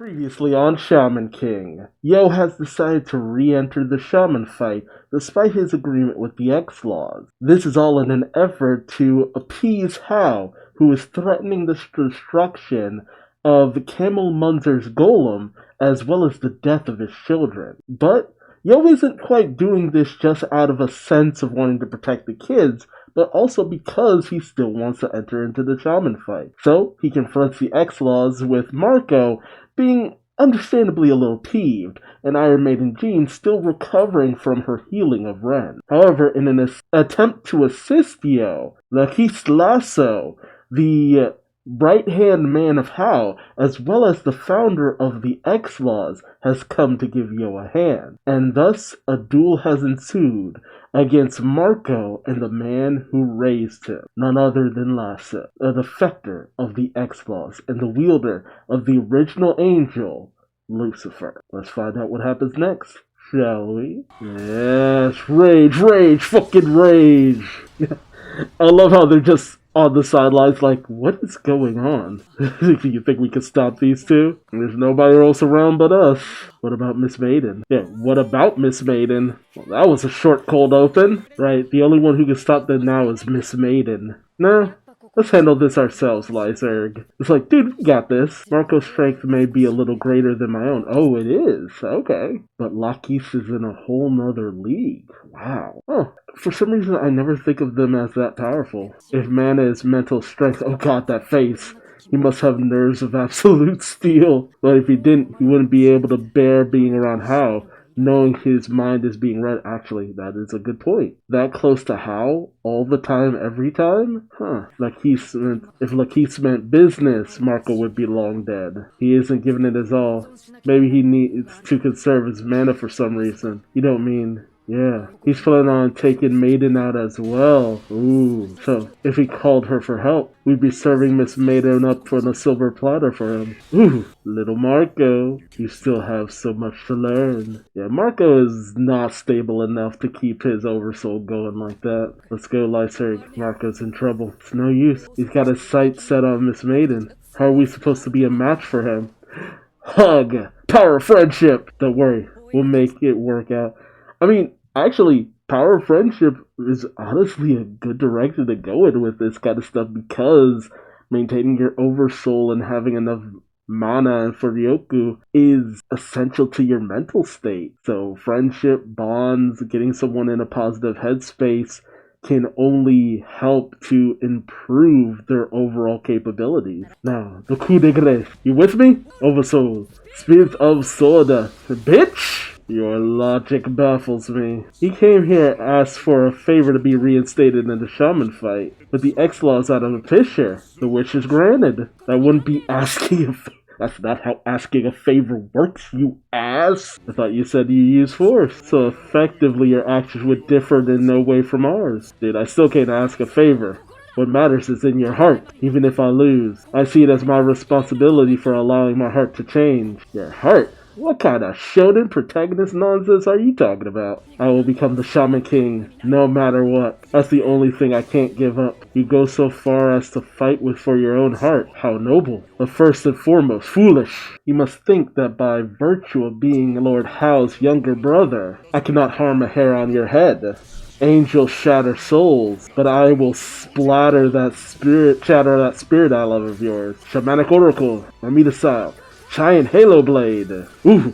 Previously on Shaman King, Yo has decided to re-enter the Shaman fight despite his agreement with the X-Laws. This is all in an effort to appease Hao, who is threatening the destruction of Camel Munzer's golem as well as the death of his children. But Yo isn't quite doing this just out of a sense of wanting to protect the kids, but also because he still wants to enter into the Shaman fight. So he confronts the X-Laws with Marco being understandably a little peeved, and Iron Maiden Jean still recovering from her healing of Ren. However, in an attempt to assist Yo, Lakis Lasso, the right-hand man of Hao, as well as the founder of the X-Laws, has come to give Yo a hand, and thus a duel has ensued against Marco and the man who raised him, none other than Lasso, a defector of the X-Laws and the wielder of the original angel, Lucifer. Let's find out what happens next, shall we? Yes, rage, fucking rage! I love how they're just on the sidelines like, what is going on? Do you think we can stop these two? There's nobody else around but us. What about Miss Maiden? Yeah, what about Miss Maiden? Well, that was a short cold open. Right, the only one who can stop them now is Miss Maiden. Nah, let's handle this ourselves, Lyserg. It's like, dude, we got this. Marco's strength may be a little greater than my own. Oh, it is? Okay. But Lakis is in a whole nother league. Wow. Oh, for some reason, I never think of them as that powerful. If mana is mental strength, oh god, that face. He must have nerves of absolute steel. But if he didn't, he wouldn't be able to bear being around Hao, knowing his mind is being read. Actually, that is a good point. That close to Hao, all the time, every time? Huh. If Lakis meant business, Marco would be long dead. He isn't giving it his all. Maybe he needs to conserve his mana for some reason. You don't mean... Yeah, he's planning on taking Maiden out as well. Ooh, so if he called her for help, we'd be serving Miss Maiden up on a silver platter for him. Ooh, little Marco, you still have so much to learn. Yeah, Marco is not stable enough to keep his oversoul going like that. Let's go, Lyserg. Marco's in trouble. It's no use. He's got his sights set on Miss Maiden. How are we supposed to be a match for him? Hug! Power of friendship! Don't worry, we'll make it work out. I mean, actually, power of friendship is honestly a good direction to go in with this kind of stuff because maintaining your oversoul and having enough mana and Furyoku is essential to your mental state. So friendship, bonds, getting someone in a positive headspace can only help to improve their overall capabilities. Now, the coup de grace. You with me? Oversoul. Spirit of Soda. Bitch! Your logic baffles me. He came here and asked for a favor to be reinstated in the Shaman fight. With the X-Laws out of the picture, the wish is granted. That wouldn't be asking a favor. That's not how asking a favor works, you ass. I thought you said you use force. So effectively your actions would differ in no way from ours. Dude, I still can't ask a favor. What matters is in your heart, even if I lose. I see it as my responsibility for allowing my heart to change. Your heart? What kind of Shonen protagonist nonsense are you talking about? I will become the Shaman King, no matter what. That's the only thing I can't give up. You go so far as to fight for your own heart. How noble. But first and foremost, foolish. You must think that by virtue of being Lord Hao's younger brother, I cannot harm a hair on your head. Angels shatter souls, but I will shatter that spirit I love of yours. Shamanic Oracle, Amida style. Giant Halo Blade. Ooh.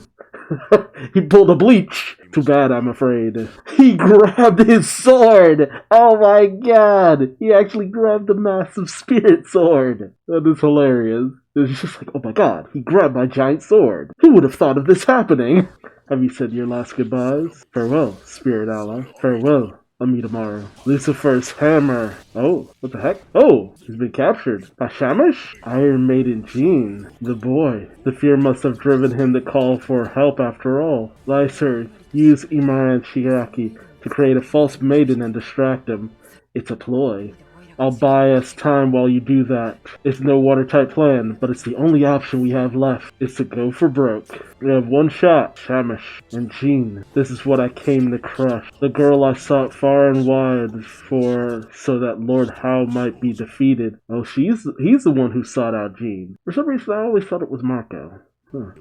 He pulled a bleach. Too bad, I'm afraid. He grabbed his sword. Oh my god. He actually grabbed a massive spirit sword. That is hilarious. It's just like, oh my god, he grabbed my giant sword. Who would have thought of this happening? Have you said your last goodbyes? Farewell, spirit ally. Farewell. I'll meet tomorrow. Lucifer's hammer. Oh, what the heck? Oh, he's been captured. By Shamash? Iron Maiden Jean. The boy. The fear must have driven him to call for help after all. Lyserg, use Imara and Shiraki to create a false maiden and distract him. It's a ploy. I'll buy us time while you do that. It's no watertight plan, but it's the only option we have left. It's to go for broke. We have one shot, Shamash and Jean. This is what I came to crush. The girl I sought far and wide for, so that Lord Hao might be defeated. Oh, he's the one who sought out Jean. For some reason, I always thought it was Marco.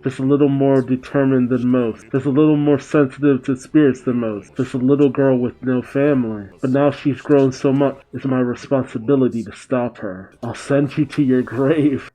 Just a little more determined than most. Just a little more sensitive to spirits than most. Just a little girl with no family. But now she's grown so much, it's my responsibility to stop her. I'll send you to your grave.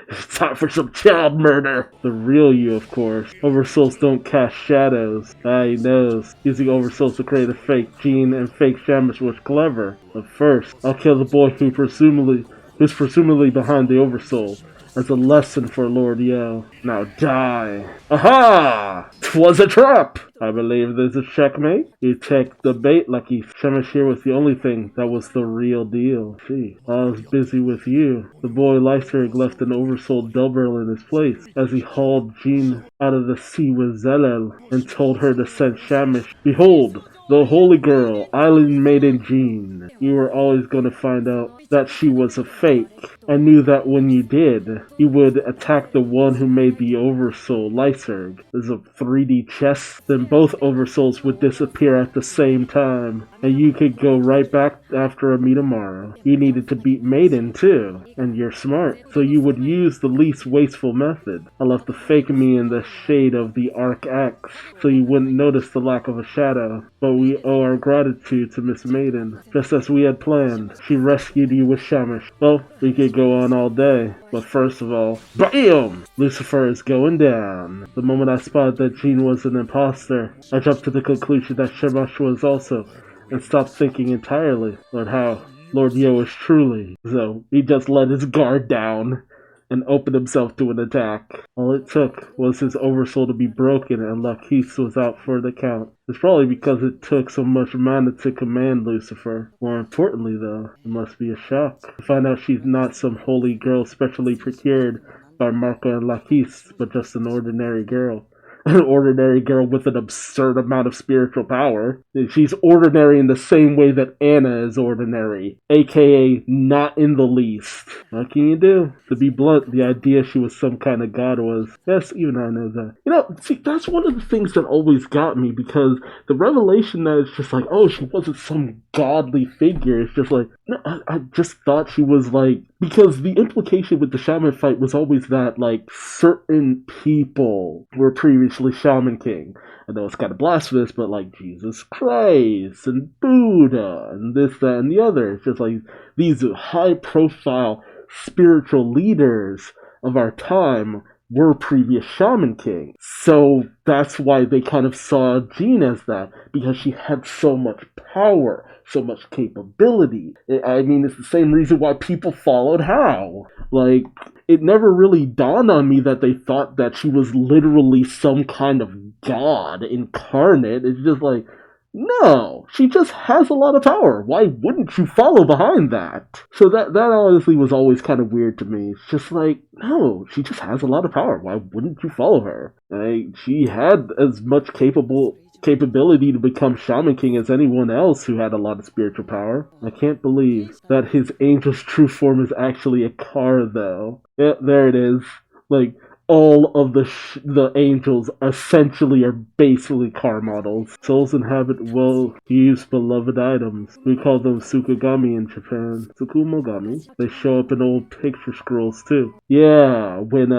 It's time for some child murder. The real you, of course. Oversouls don't cast shadows. He knows. Using Oversouls to create a fake Jean and fake Shamish was clever. But first, I'll kill the boy who's presumably behind the Oversoul. As a lesson for Lord Yo. Now die. Aha! 'Twas a trap! I believe there's a checkmate. You take the bait, Lucky. Shamish here was the only thing that was the real deal. See, I was busy with you. The boy Lyserg left an oversold double in his place as he hauled Jean out of the sea with Zelel and told her to send Shamish. Behold, the holy girl, island maiden Jean. You were always going to find out that she was a fake. I knew that when you did, you would attack the one who made the Oversoul, Lyserg. As a 3D chess, then both Oversouls would disappear at the same time, and you could go right back after Amitamara. You needed to beat Maiden too, and you're smart, so you would use the least wasteful method. I left the fake me in the shade of the Arc X, so you wouldn't notice the lack of a shadow. But we owe our gratitude to Miss Maiden, just as we had planned. She rescued you with Shamish. Well, we could go on all day, but first of all, BAM! Lucifer is going down. The moment I spotted that Jean was an imposter, I jumped to the conclusion that Shamash was also, and stopped thinking entirely on how Lord Yo is truly. So he just let his guard down and opened himself to an attack. All it took was his oversoul to be broken, and Laquise was out for the count. It's probably because it took so much mana to command Lucifer. More importantly, though, it must be a shock to find out she's not some holy girl specially procured by Marco and Laquise, but just an ordinary girl. An ordinary girl with an absurd amount of spiritual power. She's ordinary in the same way that Anna is ordinary, aka not in the least. What can you do? To be blunt, the idea she was some kind of god was, yes, even I know that. You know, see, that's one of the things that always got me, because the revelation that it's just like, oh, she wasn't some godly figure, it's just like, no, I just thought she was like, because the implication with the Shaman fight was always that, like, certain people were previously Shaman King. I know it's kind of blasphemous, but like Jesus Christ and Buddha and this, that, and the other. It's just like these high-profile spiritual leaders of our time were previous Shaman King. So that's why they kind of saw Jean as that, because she had so much power, so much capability. I mean, it's the same reason why people followed Hao. Like, it never really dawned on me that they thought that she was literally some kind of god incarnate. It's just like, no, she just has a lot of power. Why wouldn't you follow behind that? So that honestly was always kind of weird to me. It's just like, no, she just has a lot of power. Why wouldn't you follow her? Like, she had as much capability to become Shaman King as anyone else who had a lot of spiritual power. I can't believe that his angel's true form is actually a car, though. Yeah, there it is. Like, all of the angels essentially are basically car models. Souls inhabit well-used beloved items. We call them Tsukugami in Japan. Tsukumogami. They show up in old picture scrolls too. Yeah, when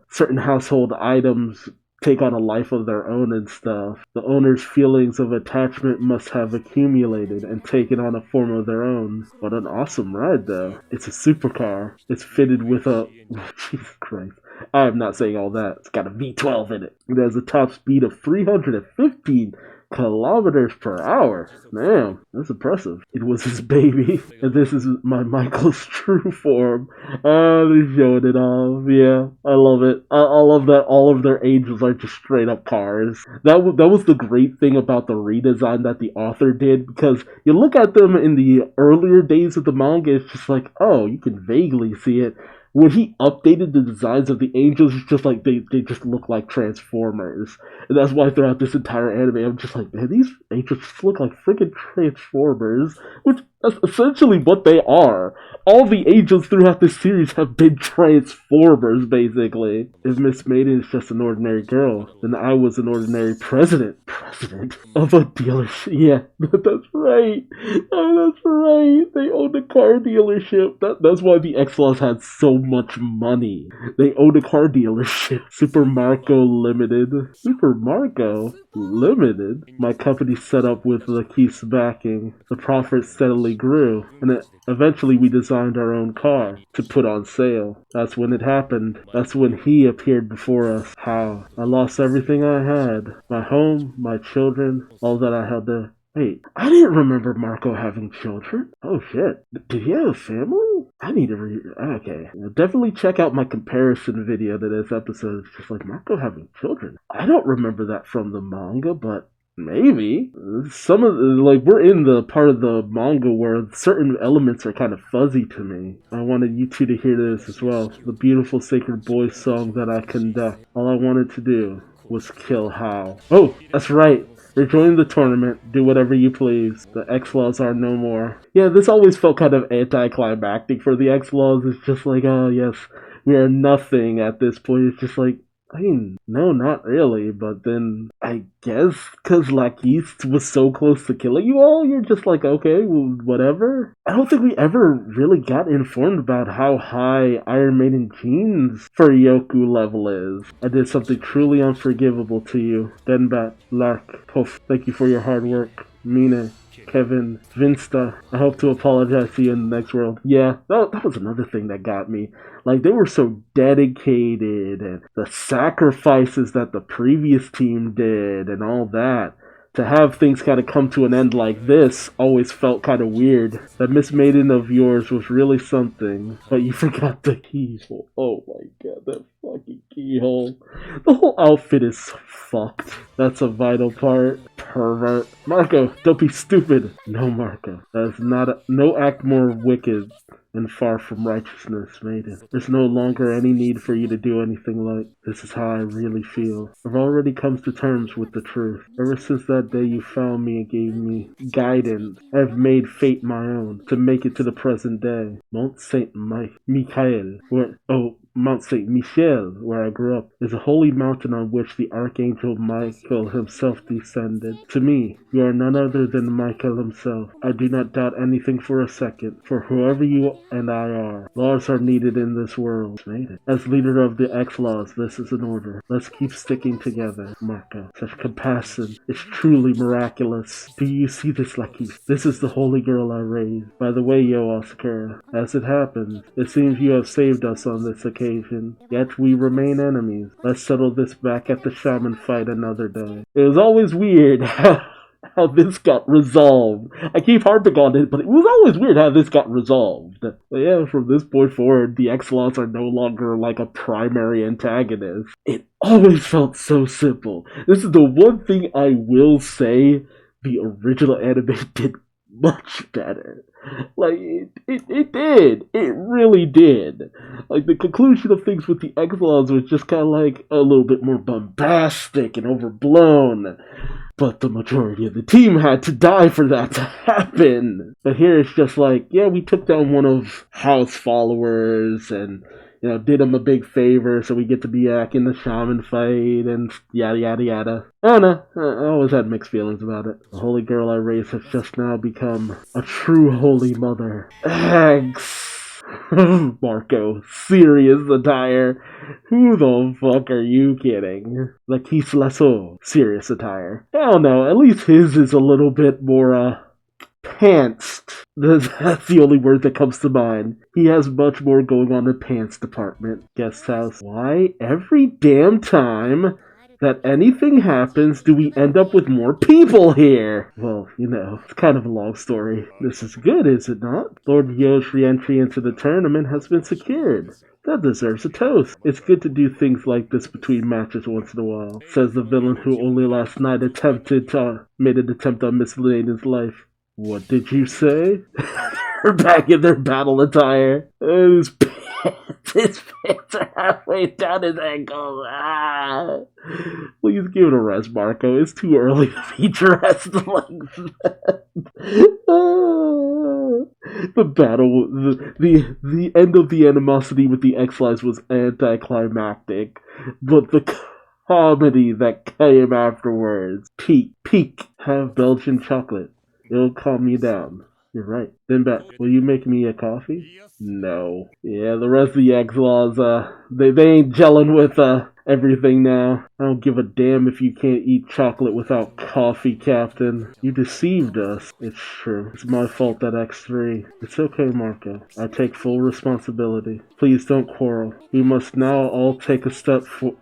certain household items take on a life of their own and stuff. The owner's feelings of attachment must have accumulated and taken on a form of their own. What an awesome ride, though. It's a supercar. It's fitted with a... Jesus Christ. I am not saying all that. It's got a V12 in it. It has a top speed of 315 kilometers per hour. Man, that's impressive. It was his baby. And this is my Michael's true form. They're showing it off. Yeah, I love it. I love that all of their angels are just straight up cars. That was the great thing about the redesign that the author did, because you look at them in the earlier days of the manga, it's just like, oh, you can vaguely see it. When he updated the designs of the angels, it's just like they just look like Transformers. And that's why throughout this entire anime, I'm just like, man, these angels just look like freaking Transformers. Which, that's essentially what they are. All the angels throughout this series have been Transformers, basically. If Miss Maiden is just an ordinary girl, then I was an ordinary president of a dealership. Yeah, that's right. Oh, that's right. They owned a car dealership. That's why the X-Laws had so so much money. They own a car dealership. Super Marco Limited. Super Marco Limited? My company set up with Lakeith's backing. The profit steadily grew, and eventually we designed our own car to put on sale. That's when it happened. That's when he appeared before us. How? I lost everything I had. My home, my children, all that I had to... Wait, I didn't remember Marco having children. Oh shit. Did he have a family? I need to okay. Definitely check out my comparison video to this episode. It's just like Marco having children. I don't remember that from the manga, but maybe. Some of we're in the part of the manga where certain elements are kind of fuzzy to me. I wanted you two to hear this as well. The beautiful Sacred Boys song that I conduct. All I wanted to do was kill Hao. Oh, that's right. Rejoin the tournament, do whatever you please. The X-Laws are no more. Yeah, this always felt kind of anticlimactic for the X-Laws. It's just like, oh yes, we are nothing at this point. It's just like, I mean, no, not really, but then I guess because Lakeith was so close to killing you all, you're just like, okay, well, whatever. I don't think we ever really got informed about how high Iron Maiden Jean's Furyoku level is. I did something truly unforgivable to you. Denbat, Lark, Puff, thank you for your hard work. Mine, Kevin, Vinsta, I hope to apologize to you in the next world. Yeah, that was another thing that got me. Like, they were so dedicated, and the sacrifices that the previous team did, and all that. To have things kind of come to an end like this always felt kind of weird. That Miss Maiden of yours was really something, but you forgot the keyhole. Oh my god, that fucking keyhole. The whole outfit is so fucked. That's a vital part. Pervert. Marco, don't be stupid. No, Marco. That is no act more wicked and far from righteousness, Maiden. There's no longer any need for you to do anything like, this is how I really feel. I've already come to terms with the truth. Ever since that day you found me and gave me guidance, I've made fate my own to make it to the present day. Mount Saint Michael, Mount St. Michel, where I grew up, is a holy mountain on which the Archangel Michael himself descended. To me, you are none other than Michael himself. I do not doubt anything for a second, for whoever you and I are, laws are needed in this world. As leader of the X-Laws, this is an order. Let's keep sticking together, Marco. Such compassion is truly miraculous. Do you see this, Lakeith? This is the holy girl I raised. By the way, Yo Oscar, as it happens, it seems you have saved us on this occasion. Yet we remain enemies. Let's settle this back at the Shaman fight another day. It was always weird how this got resolved. I keep harping on it, but it was always weird how this got resolved. But yeah, from this point forward, the X-Laws are no longer like a primary antagonist. It always felt so simple. This is the one thing I will say the original anime did much better. Like, it did. It really did. Like, the conclusion of things with the X-Laws was just kind of like a little bit more bombastic and overblown. But the majority of the team had to die for that to happen. But here it's just like, yeah, we took down one of House followers and, you know, did him a big favor so we get to be back in the Shaman fight and yada yada yada. I don't know. I always had mixed feelings about it. The holy girl I raised has just now become a true holy mother. Thanks. Marco, serious attire? Who the fuck are you kidding? Lakeith Lasso, serious attire. I don't know, at least his is a little bit more, pantsed. That's the only word that comes to mind. He has much more going on in the pants department. Guest house. Why every damn time that anything happens do we end up with more people here? Well, you know, it's kind of a long story. This is good, is it not? Lord Yo's re-entry into the tournament has been secured. That deserves a toast. It's good to do things like this between matches once in a while, says the villain who only last night made an attempt on Miss Lane's life. What did you say? They're back in their battle attire. His pants are halfway down his ankles. Please give it a rest, Marco. It's too early to be dressed like that. The battle, the end of the animosity with the X-Laws was anticlimactic, but the comedy that came afterwards, peak, have Belgian chocolate. It'll calm you down. you're right. Then bet, will you make me a coffee? No. Yeah, the rest of the X-Laws, they ain't gelling with, everything now. I don't give a damn if you can't eat chocolate without coffee, Captain. You deceived us. It's true. It's my fault that X3. It's okay, Marco. I take full responsibility. Please don't quarrel. We must now all take a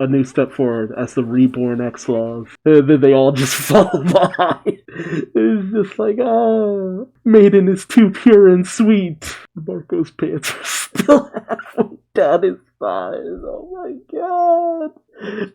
new step forward as the reborn X-Laws. And then they all just fall behind. It's just like, maiden is too pure and sweet. Marco's pants are still halfway down his thighs. Oh my god.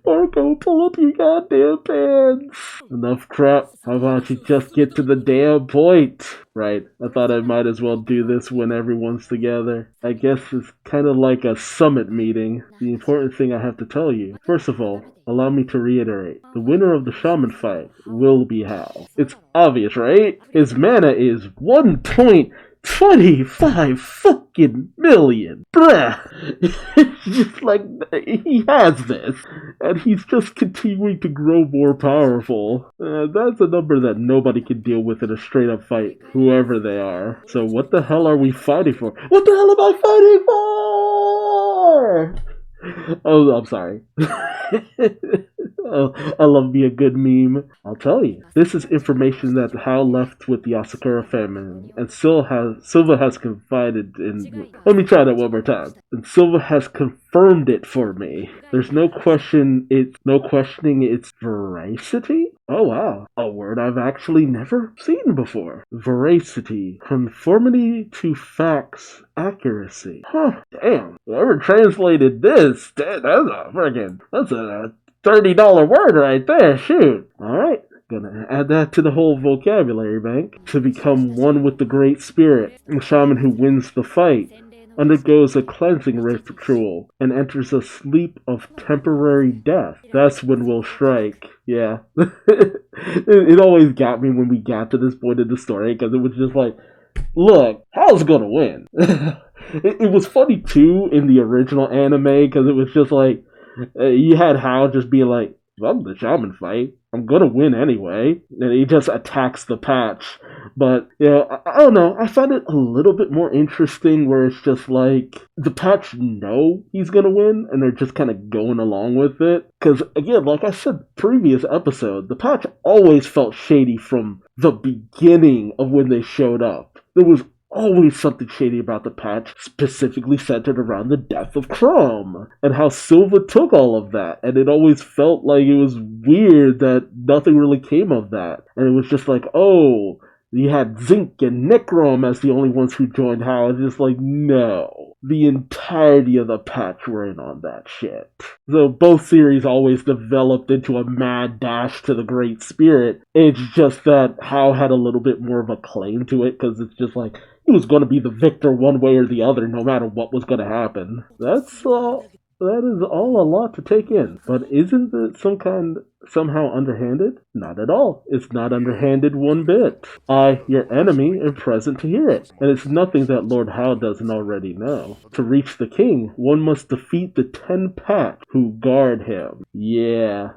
Marco, pull up your goddamn pants. Enough crap. How about you just get to the damn point? Right. I thought I might as well do this when everyone's together. I guess it's kind of like a summit meeting. The important thing I have to tell you. First of all, allow me to reiterate. The winner of the Shaman fight will be Hal. It's obvious, right? His mana is 1.25 fucking million. Bruh. It's just like, he has this. And he's just continuing to grow more powerful. That's a number that nobody can deal with in a straight up fight, whoever they are. So what the hell are we fighting for? What the hell am I fighting for? Oh, I'm sorry. Oh, I love me a good meme. I'll tell you. This is information that Hal left with the Asakura family, and Silva has confided in. Let me try that one more time. And Silva has confirmed it for me. There's no questioning its veracity. Oh wow, a word I've actually never seen before. Veracity, conformity to facts, accuracy. Huh? Damn. Whoever translated this, that's a $30 word right there, shoot. Alright, gonna add that to the whole vocabulary bank. To become one with the Great Spirit, the shaman who wins the fight undergoes a cleansing ritual and enters a sleep of temporary death. That's when we'll strike. Yeah. It always got me when we got to this point in the story, because it was just like, look, Hal's gonna win. It was funny too in the original anime, because it was just like, you had Hal just being like, well, the shaman fight, I'm gonna win anyway. And he just attacks the patch. But, you know, I don't know, I find it a little bit more interesting where it's just like, the patch know he's gonna win, and they're just kind of going along with it. Because, again, like I said previous episode, the patch always felt shady from the beginning of when they showed up. There was always something shady about the patch, specifically centered around the death of Chrome, and how Silva took all of that, and it always felt like it was weird that nothing really came of that, and it was just like, oh, you had Zinc and Necrom as the only ones who joined Hal, and it's like, no. The entirety of the patch were in on that shit. So both series always developed into a mad dash to the Great Spirit. It's just that Hal had a little bit more of a claim to it, because it's just like, he was going to be the victor one way or the other, no matter what was going to happen. That's all. That is all a lot to take in. But isn't it somehow underhanded? Not at all. It's not underhanded one bit. I, your enemy, am present to hear it. And it's nothing that Lord Hal doesn't already know. To reach the king, one must defeat the 10 pack who guard him. Yeah.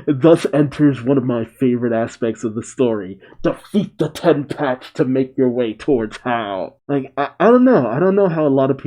Thus enters one of my favorite aspects of the story. Defeat the 10 patch to make your way towards Hal. Like, I don't know. I don't know how a lot of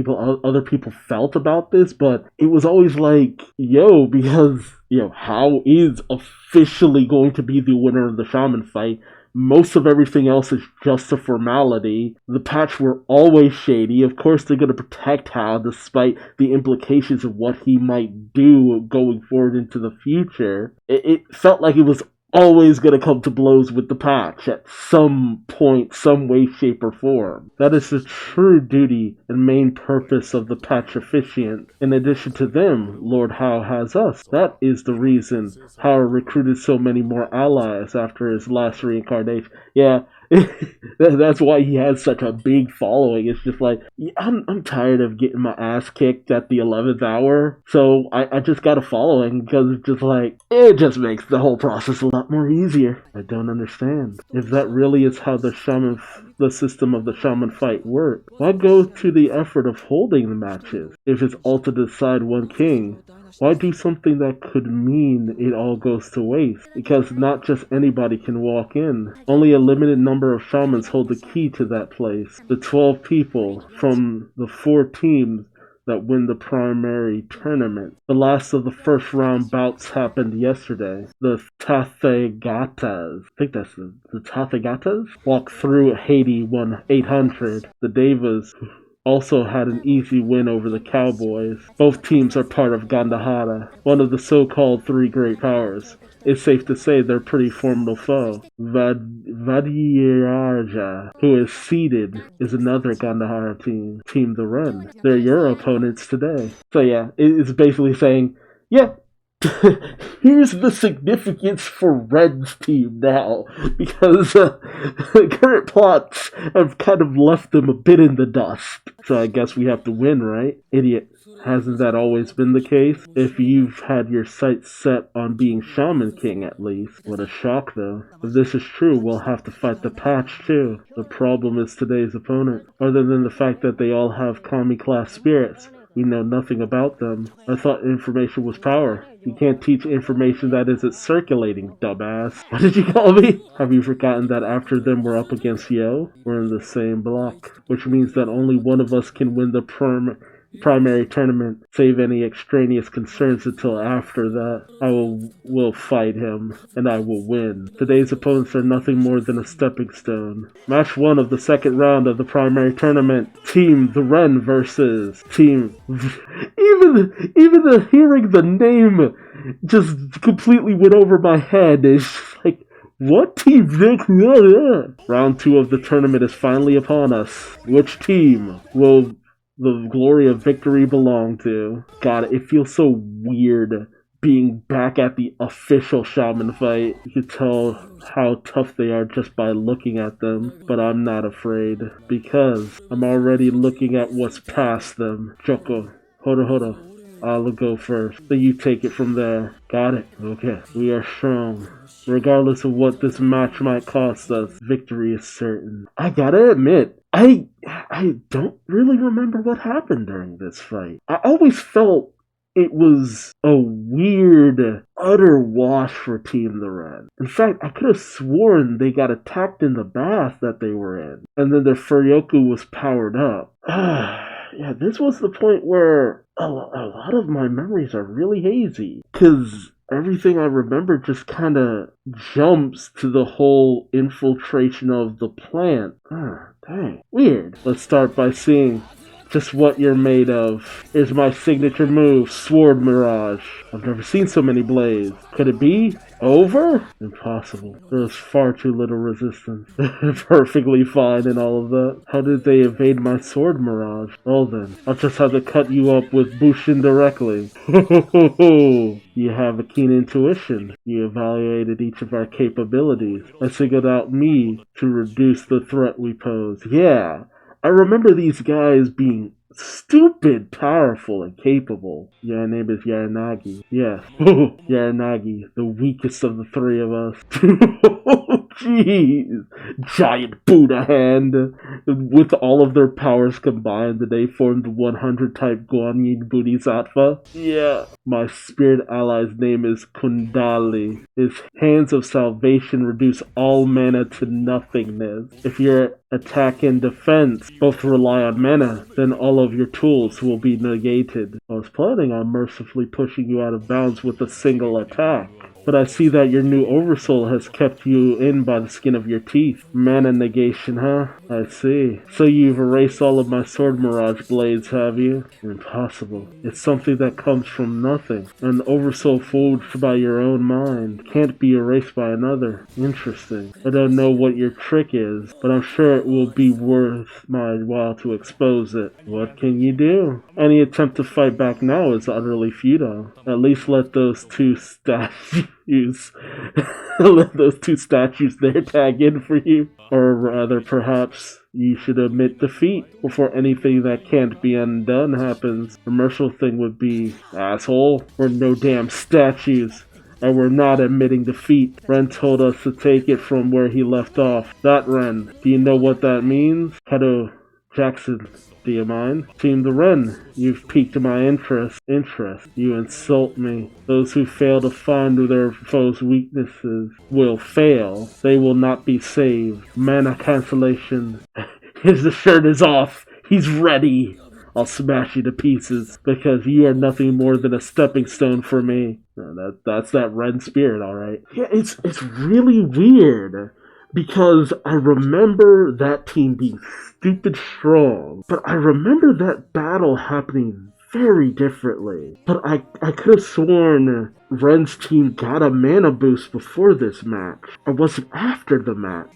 other people felt about this, but it was always like, yo, because, you know, Hal is officially going to be the winner of the shaman fight. Most of everything else is just a formality. The patch were always shady. Of course, they're going to protect Hal despite the implications of what he might do going forward into the future. It felt like it was always going to come to blows with the patch at some point, some way, shape, or form. That is the true duty and main purpose of the patch officiant. In addition to them, Lord Hal has us. That is the reason Hal recruited so many more allies after his last reincarnation. Yeah, that's why he has such a big following. It's just like, I'm tired of getting my ass kicked at the 11th hour, so I just got a following, because it's just like, it just makes the whole process a lot more easier. I don't understand. If that really is how the system of the shaman fight works, why go to the effort of holding the matches if it's all to decide one king? Why do something that could mean it all goes to waste? Because not just anybody can walk in. Only a limited number of shamans hold the key to that place. The 12 people from the 4 teams that win the primary tournament. The last of the first round bouts happened yesterday. The Tathegatas, I think that's the Tathegatas, walked through Haiti, won 800. The Devas also had an easy win over the Cowboys. Both teams are part of Gandhara, one of the so-called 3 great powers. It's safe to say they're a pretty formidable foe. Vadiyaraja, who is seeded, is another Gandhara team, Team the Ren. They're your opponents today. So yeah, it's basically saying, yeah, here's the significance for Ren's team now, because current plots have kind of left them a bit in the dust. So I guess we have to win, right? Idiot. Hasn't that always been the case? If you've had your sights set on being Shaman King at least. What a shock though. If this is true, we'll have to fight the patch too. The problem is today's opponent. Other than the fact that they all have Kami-class spirits, we know nothing about them. I thought information was power. You can't teach information that isn't circulating, dumbass. What did you call me? Have you forgotten that after them we're up against Yo? We're in the same block. Which means that only one of us can win the primary tournament, save any extraneous concerns until after that. I will fight him, and I will win. Today's opponents are nothing more than a stepping stone. Match 1 of the second round of the primary tournament. Team the Ren versus Team... Even hearing the name just completely went over my head. It's like, what team? Round 2 of the tournament is finally upon us. Which team will the glory of victory belong to? God, it feels so weird being back at the official Shaman fight. You can tell how tough they are just by looking at them, but I'm not afraid, because I'm already looking at what's past them. Choco, hold on. I'll go first, then you take it from there. Got it? Okay. We are strong. Regardless of what this match might cost us, victory is certain. I gotta admit, I don't really remember what happened during this fight. I always felt it was a weird, utter wash for Team the Ren. In fact, I could have sworn they got attacked in the bath that they were in, and then their Furyoku was powered up. Yeah, this was the point where a lot of my memories are really hazy, because everything I remember just kind of jumps to the whole infiltration of the plant. Dang. Weird. Let's start by seeing just what you're made of. Here's my signature move, Sword Mirage. I've never seen so many blades. Could it be over? Impossible. There's far too little resistance. Perfectly fine and all of that. How did they evade my Sword Mirage? Well then, I'll just have to cut you up with Bushin directly. You have a keen intuition. You evaluated each of our capabilities. I singled out me to reduce the threat we pose. Yeah. I remember these guys being stupid, powerful, and capable. Your name is Yaranagi. Yes. Yaranagi, the weakest of the 3 of us. Jeez. Giant Buddha hand. With all of their powers combined, they formed 100 type Guanyin Bodhisattva. Yeah. My spirit ally's name is Kundali. His hands of salvation reduce all mana to nothingness. If your attack and defense both rely on mana, then all of your tools will be negated. I was planning on mercifully pushing you out of bounds with a single attack, but I see that your new Oversoul has kept you in by the skin of your teeth. Mana negation, huh? I see. So you've erased all of my Sword Mirage blades, have you? Impossible. It's something that comes from nothing. An Oversoul forged by your own mind can't be erased by another. Interesting. I don't know what your trick is, but I'm sure it will be worth my while to expose it. What can you do? Any attempt to fight back now is utterly futile. At least let those 2 statues there tag in for you. Or rather, perhaps you should admit defeat before anything that can't be undone happens. The merciful thing would be, asshole, we're no damn statues, and we're not admitting defeat. Ren told us to take it from where he left off. That Ren, do you know what that means? How to Jackson, do you mind? Team the Ren, you've piqued my interest. You insult me. Those who fail to find their foes' weaknesses will fail. They will not be saved. Mana cancellation. His shirt is off. He's ready. I'll smash you to pieces because you are nothing more than a stepping stone for me. That's that Ren spirit, alright. Yeah, it's really weird. Because I remember that team being stupid strong, but I remember that battle happening very differently. But I could have sworn Ren's team got a mana boost before this match. Or was it after the match?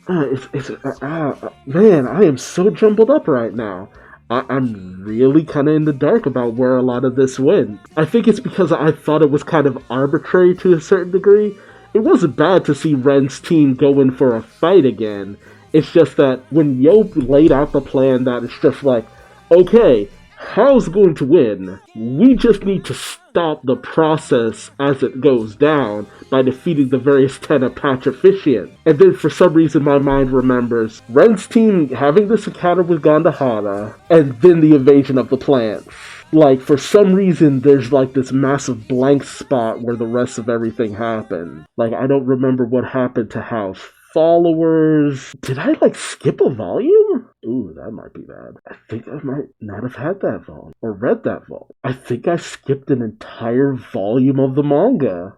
Man, I am so jumbled up right now. I'm really kind of in the dark about where a lot of this went. I think it's because I thought it was kind of arbitrary to a certain degree. It wasn't bad to see Ren's team go in for a fight again. It's just that when Yo laid out the plan that it's just like, okay, Hal's going to win. We just need to stop the process as it goes down by defeating the various 10 patch officiants. And then for some reason my mind remembers Ren's team having this encounter with Gandahara and then the invasion of the plants. Like, for some reason, there's like this massive blank spot where the rest of everything happened. Like, I don't remember what happened to Hal's followers. Did I, like, skip a volume? Ooh, that might be bad. I think I might not have had that volume, or read that volume. I think I skipped an entire volume of the manga.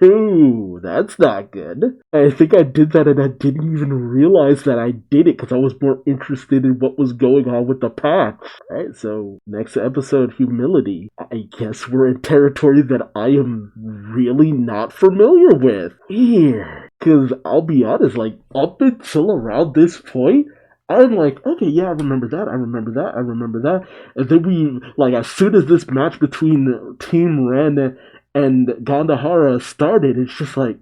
Ooh, that's not good. I think I did that and I didn't even realize that I did it because I was more interested in what was going on with the patch. Alright, so next episode, humility. I guess we're in territory that I am really not familiar with. Here. Because I'll be honest, like, up until around this point, I'm like, okay, yeah, I remember that. And then we, like, as soon as this match between Team Ren and Gandahara started, it's just like,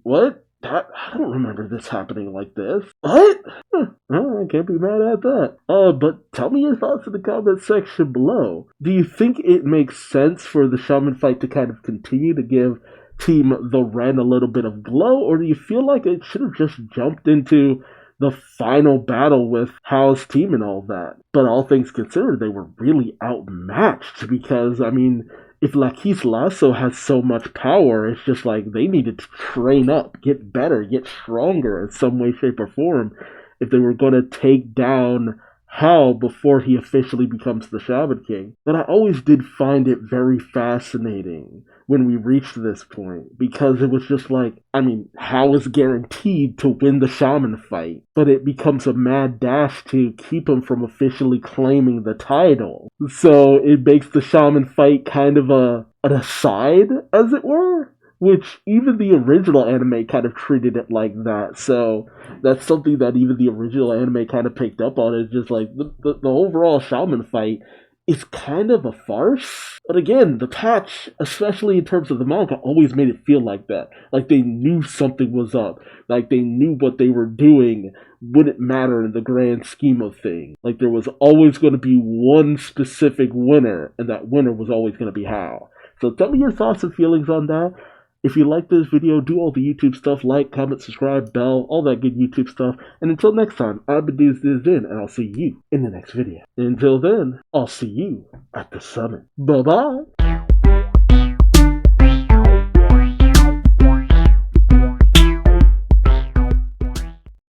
what? I don't remember this happening like this. What? I can't be mad at that. But tell me your thoughts in the comment section below. Do you think it makes sense for the Shaman fight to kind of continue to give Team the Ren a little bit of glow, or do you feel like it should have just jumped into the final battle with Hal's team and all that? But all things considered, they were really outmatched because, I mean, if Laquis Lasso has so much power, it's just like they needed to train up, get better, get stronger in some way, shape, or form if they were going to take down Hal before he officially becomes the Shaman King. But I always did find it very fascinating when we reached this point, because it was just like, I mean, Hal is guaranteed to win the Shaman fight, but it becomes a mad dash to keep him from officially claiming the title. So it makes the Shaman fight kind of an aside, as it were, which even the original anime kind of treated it like that. So that's something that even the original anime kind of picked up on. It's just like the overall Shaman fight is kind of a farce. But again, the patch, especially in terms of the manga, always made it feel like that. Like they knew something was up. Like they knew what they were doing wouldn't matter in the grand scheme of things. Like there was always going to be one specific winner, and that winner was always going to be Hal. So tell me your thoughts and feelings on that. If you like this video, do all the YouTube stuff, like, comment, subscribe, bell, all that good YouTube stuff. And until next time, I've been Duuz-Diz-Din, and I'll see you in the next video. Until then, I'll see you at the summit. Bye-bye!